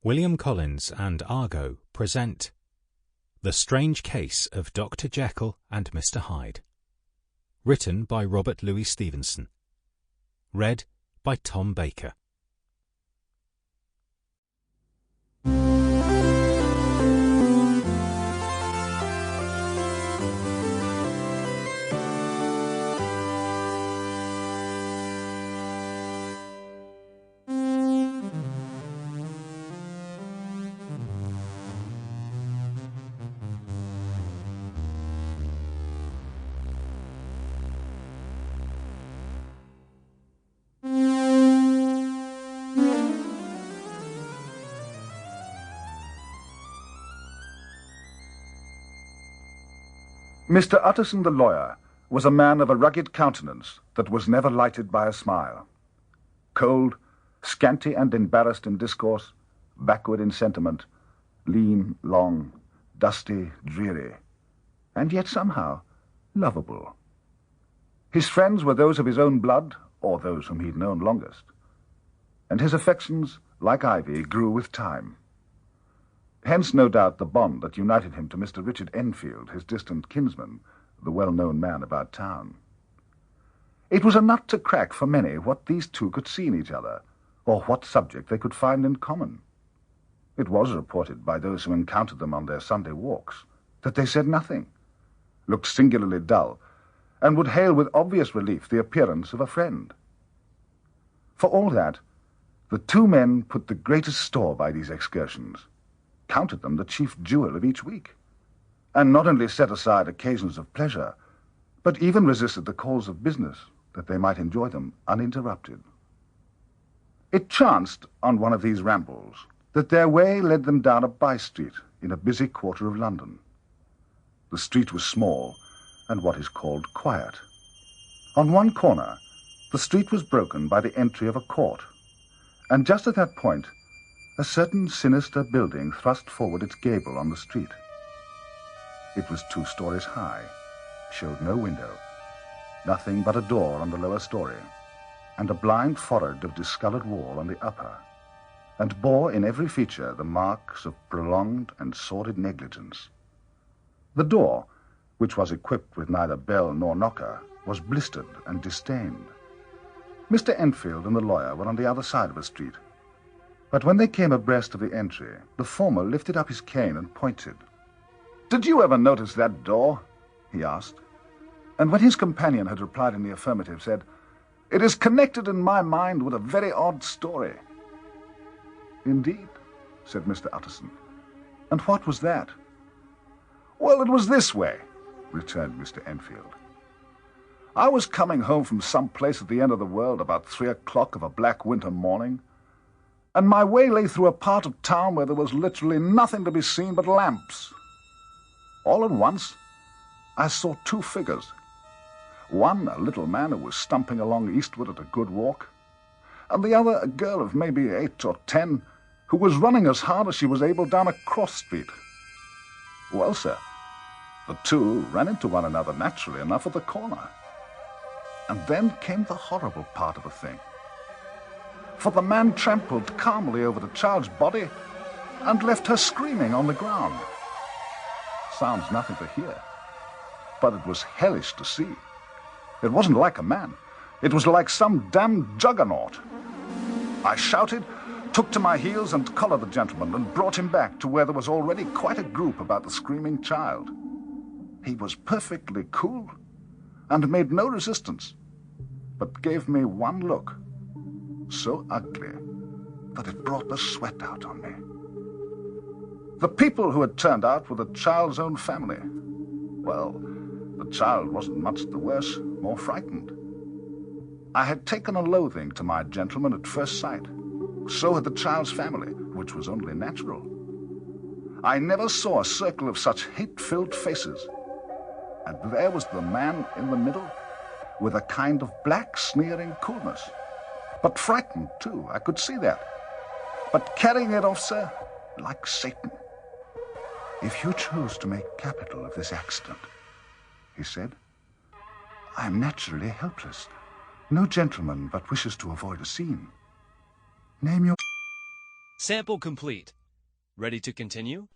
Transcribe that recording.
William Collins and Argo present The Strange Case of Dr. Jekyll and Mr. Hyde. Written by Robert Louis Stevenson. Read by Tom Baker. Mr. Utterson the lawyer was a man of a rugged countenance that was never lighted by a smile. Cold, scanty and embarrassed in discourse, backward in sentiment, lean, long, dusty, dreary, and yet somehow lovable. His friends were those of his own blood, or those whom he'd known longest, and his affections, like ivy, grew with time. Hence, no doubt, the bond that united him to Mr. Richard Enfield, his distant kinsman, the well-known man about town. It was a nut to crack for many what these two could see in each other, or what subject they could find in common. It was reported by those who encountered them on their Sunday walks that they said nothing, looked singularly dull, and would hail with obvious relief the appearance of a friend. For all that, the two men put the greatest store by these excursions, counted them the chief jewel of each week, and not only set aside occasions of pleasure, but even resisted the calls of business, that they might enjoy them uninterrupted. It chanced on one of these rambles that their way led them down a by-street in a busy quarter of London. The street was small and what is called quiet. On one corner, the street was broken by the entry of a court, and just at that point, a certain sinister building thrust forward its gable on the street. It was 2 stories high, showed no window, nothing but a door on the lower story, and a blind forehead of discolored wall on the upper, and bore in every feature the marks of prolonged and sordid negligence. The door, which was equipped with neither bell nor knocker, was blistered and distained. Mr. Enfield and the lawyer were on the other side of the street, but when they came abreast of the entry, the former lifted up his cane and pointed. "Did you ever notice that door?" he asked, and when his companion had replied in the affirmative, said, "It is connected in my mind with a very odd story." "Indeed," said Mr. Utterson. "And what was that?" "Well, it was this way," returned Mr. Enfield. "I was coming home from some place at the end of the world about 3 o'clock of a black winter morning, and my way lay through a part of town where there was literally nothing to be seen but lamps. All at once, I saw 2 figures. One, a little man who was stumping along eastward at a good walk, and the other, a girl of maybe 8 or 10, who was running as hard as she was able down a cross street. Well, sir, the 2 ran into one another naturally enough at the corner. And then came the horrible part of the thing. For the man trampled calmly over the child's body and left her screaming on the ground. Sounds nothing to hear, but it was hellish to see. It wasn't like a man. It was like some damned juggernaut. I shouted, took to my heels and collared the gentleman and brought him back to where there was already quite a group about the screaming child. He was perfectly cool and made no resistance, but gave me one look, so ugly that it brought the sweat out on me. The people who had turned out were the child's own family. Well, the child wasn't much the worse, more frightened. I had taken a loathing to my gentleman at first sight. So had the child's family, which was only natural. I never saw a circle of such hate-filled faces. And there was the man in the middle, with a kind of black, sneering coolness. But frightened, too, I could see that. But carrying it off, sir, like Satan. "If you choose to make capital of this accident," he said, "I am naturally helpless. No gentleman but wishes to avoid a scene. Name your..." Sample complete. Ready to continue?